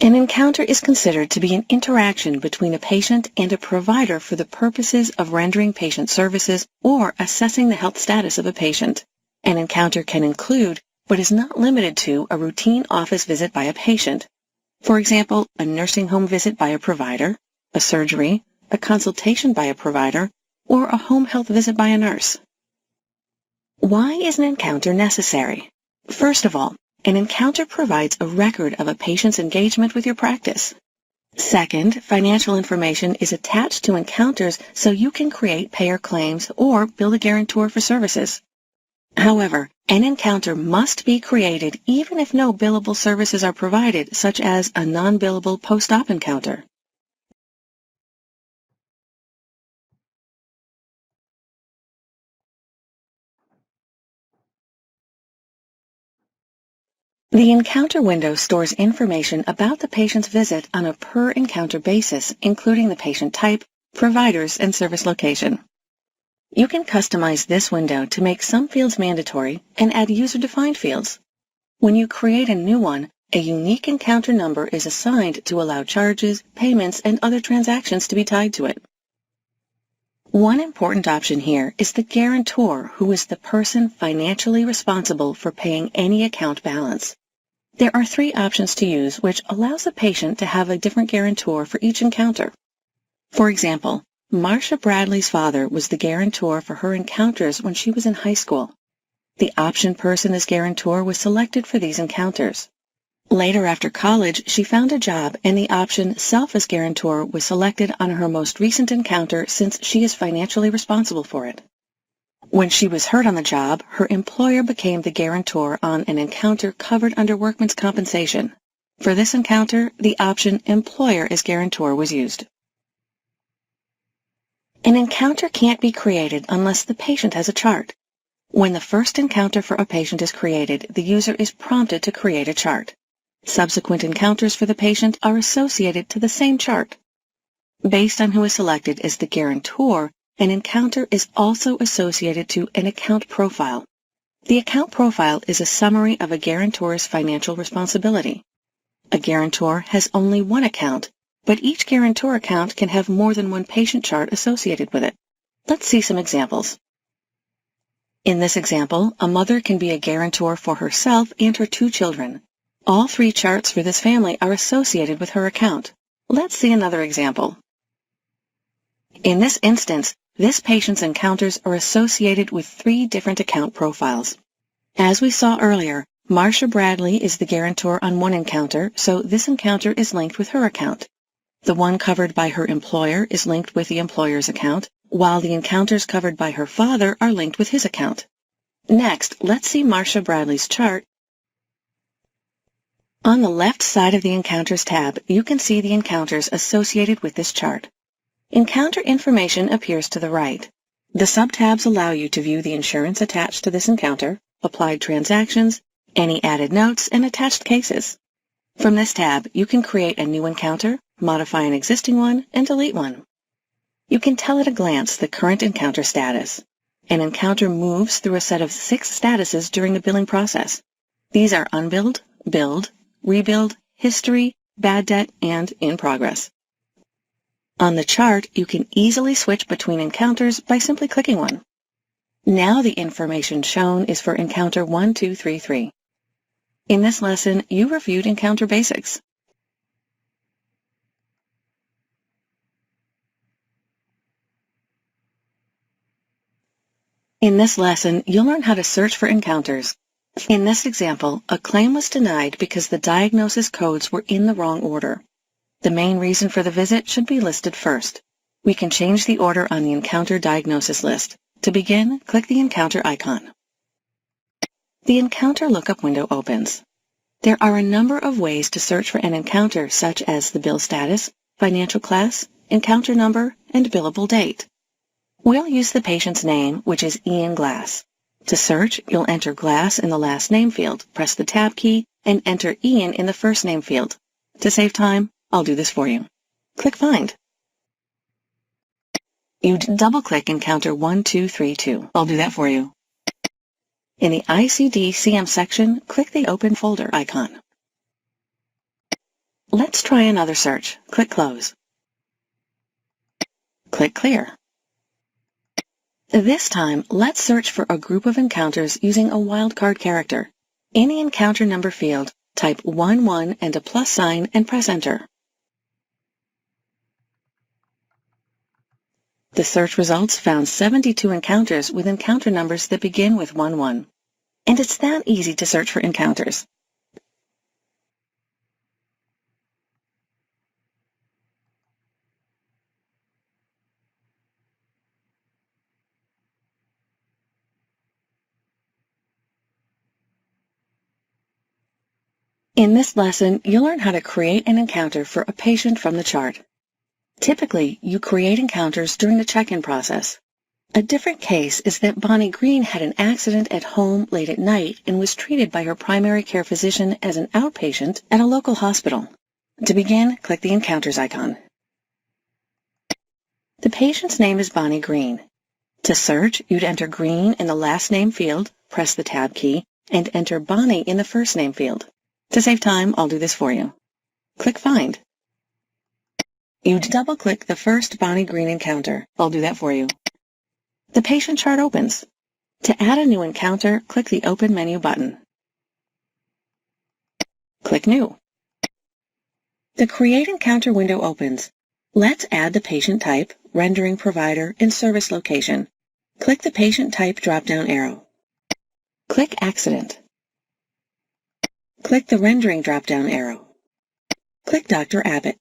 An encounter is considered to be an interaction between a patient and a provider for the purposes of rendering patient services or assessing the health status of a patient. An encounter can include, but is not limited to, a routine office visit by a patient. For example, a nursing home visit by a provider, a surgery, a consultation by a provider, or a home health visit by a nurse. Why is an encounter necessary? First of all, an encounter provides a record of a patient's engagement with your practice. Second, financial information is attached to encounters so you can create payer claims or build a guarantor for services. However, an encounter must be created even if no billable services are provided, such as a non-billable post-op encounter. The encounter window stores information about the patient's visit on a per-encounter basis, including the patient type, providers, and service location. You can customize this window to make some fields mandatory and add user-defined fields. When you create a new one, a unique encounter number is assigned to allow charges, payments, and other transactions to be tied to it. One important option here is the guarantor, who is the person financially responsible for paying any account balance. There are 3 options to use, which allows the patient to have a different guarantor for each encounter. For example, Marcia Bradley's father was the guarantor for her encounters when she was in high school. The option person as guarantor was selected for these encounters. Later after college, she found a job and the option self as guarantor was selected on her most recent encounter since she is financially responsible for it. When she was hurt on the job, her employer became the guarantor on an encounter covered under workman's compensation. For this encounter, the option employer as guarantor was used. An encounter can't be created unless the patient has a chart. When the first encounter for a patient is created, the user is prompted to create a chart. Subsequent encounters for the patient are associated to the same chart. Based on who is selected as the guarantor, an encounter is also associated to an account profile. The account profile is a summary of a guarantor's financial responsibility. A guarantor has only one account, but each guarantor account can have more than one patient chart associated with it. Let's see some examples. In this example, a mother can be a guarantor for herself and her 2 children. All 3 charts for this family are associated with her account. Let's see another example. In this instance, this patient's encounters are associated with 3 different account profiles. As we saw earlier, Marcia Bradley is the guarantor on one encounter, so this encounter is linked with her account. The one covered by her employer is linked with the employer's account, while the encounters covered by her father are linked with his account. Next, let's see Marcia Bradley's chart. On the left side of the Encounters tab, you can see the encounters associated with this chart. Encounter information appears to the right. The subtabs allow you to view the insurance attached to this encounter, applied transactions, any added notes, and attached cases. From this tab, you can create a new encounter, modify an existing one, and delete one. You can tell at a glance the current encounter status. An encounter moves through a set of 6 statuses during the billing process. These are unbilled, billed, rebuild, history, bad debt, and in progress. On the chart, you can easily switch between encounters by simply clicking one. Now the information shown is for encounter 1233. In this lesson, you reviewed encounter basics. In this lesson, you'll learn how to search for encounters. In this example, a claim was denied because the diagnosis codes were in the wrong order. The main reason for the visit should be listed first. We can change the order on the encounter diagnosis list. To begin, click the encounter icon. The encounter lookup window opens. There are a number of ways to search for an encounter, such as the bill status, financial class, encounter number, and billable date. We'll use the patient's name, which is Ian Glass. To search, you'll enter Glass in the last name field, press the Tab key, and enter Ian in the first name field. To save time, I'll do this for you. Click Find. You double-click Encounter 1232. I'll do that for you. In the ICD-CM section, click the Open Folder icon. Let's try another search. Click Close. Click Clear. This time, let's search for a group of encounters using a wildcard character. In the encounter number field, type 11 and a plus sign and press Enter. The search results found 72 encounters with encounter numbers that begin with 11. And it's that easy to search for encounters. In this lesson, you'll learn how to create an encounter for a patient from the chart. Typically, you create encounters during the check-in process. A different case is that Bonnie Green had an accident at home late at night and was treated by her primary care physician as an outpatient at a local hospital. To begin, click the Encounters icon. The patient's name is Bonnie Green. To search, you'd enter Green in the last name field, press the Tab key, and enter Bonnie in the first name field. To save time, I'll do this for you. Click Find. You'd double-click the first Bonnie Green encounter. I'll do that for you. The patient chart opens. To add a new encounter, click the Open Menu button. Click New. The Create Encounter window opens. Let's add the patient type, rendering provider, and service location. Click the Patient Type drop-down arrow. Click Accident. Click the Rendering drop-down arrow. Click Dr. Abbott.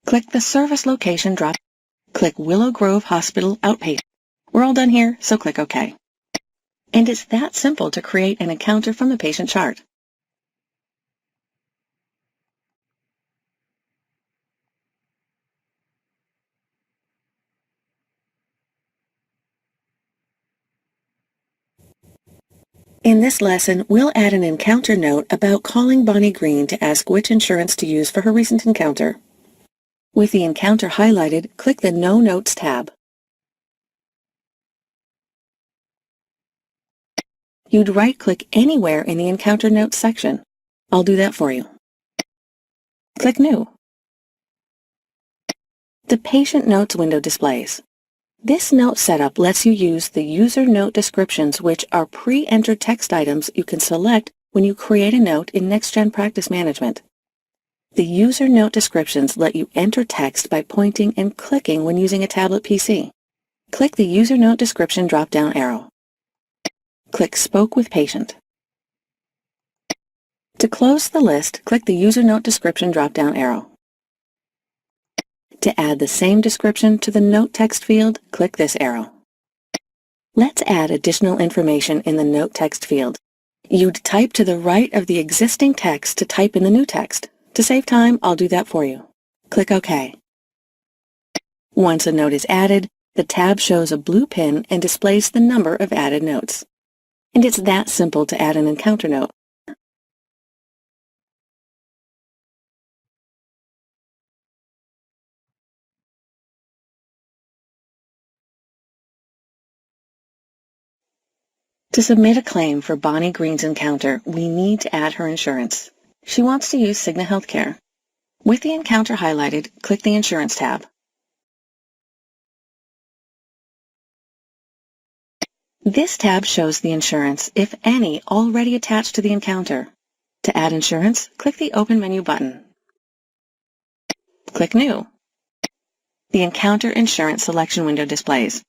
Click the Service Location drop. Click Willow Grove Hospital Outpatient. We're all done here, so click OK. And it's that simple to create an encounter from the patient chart. In this lesson, we'll add an encounter note about calling Bonnie Green to ask which insurance to use for her recent encounter. With the encounter highlighted, click the No Notes tab. You'd right-click anywhere in the Encounter Notes section. I'll do that for you. Click New. The Patient Notes window displays. This note setup lets you use the user note descriptions, which are pre-entered text items you can select when you create a note in NextGen Practice Management. The user note descriptions let you enter text by pointing and clicking when using a tablet PC. Click the User Note Description drop-down arrow. Click Spoke with Patient. To close the list, click the User Note Description drop-down arrow. To add the same description to the Note text field, click this arrow. Let's add additional information in the Note text field. You'd type to the right of the existing text to type in the new text. To save time, I'll do that for you. Click OK. Once a note is added, the tab shows a blue pin and displays the number of added notes. And it's that simple to add an encounter note. To submit a claim for Bonnie Green's encounter, we need to add her insurance. She wants to use Cigna Healthcare. With the encounter highlighted, click the Insurance tab. This tab shows the insurance, if any, already attached to the encounter. To add insurance, click the Open Menu button. Click New. The Encounter Insurance selection window displays.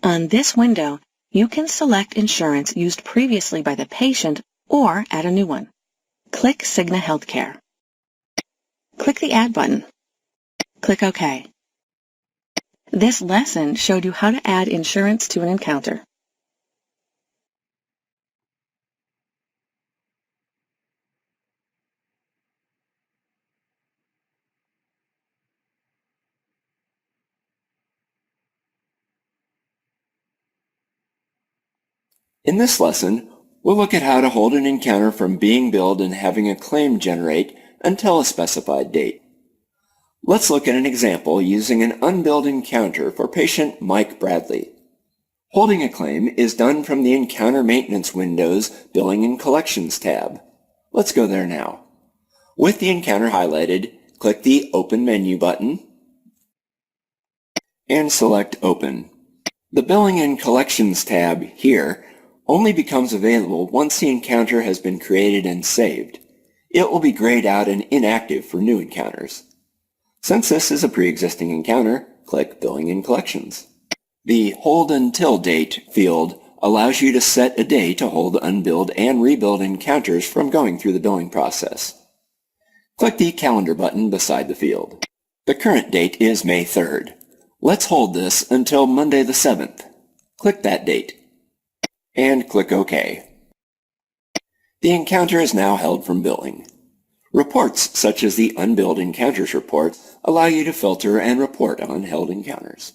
On this window, you can select insurance used previously by the patient or add a new one. Click Cigna Healthcare. Click the Add button. Click OK. This lesson showed you how to add insurance to an encounter. In this lesson, we'll look at how to hold an encounter from being billed and having a claim generate until a specified date. Let's look at an example using an unbilled encounter for patient Mike Bradley. Holding a claim is done from the Encounter Maintenance window's Billing and Collections tab. Let's go there now. With the encounter highlighted, click the Open Menu button and select Open. The Billing and Collections tab here only becomes available once the encounter has been created and saved. It will be grayed out and inactive for new encounters. Since this is a pre-existing encounter, click Billing and Collections. The Hold Until Date field allows you to set a day to hold unbilled and rebilled encounters from going through the billing process. Click the Calendar button beside the field. The current date is May 3rd. Let's hold this until Monday the 7th. Click that date and click OK. The encounter is now held from billing. Reports such as the Unbilled Encounters report allow you to filter and report on held encounters.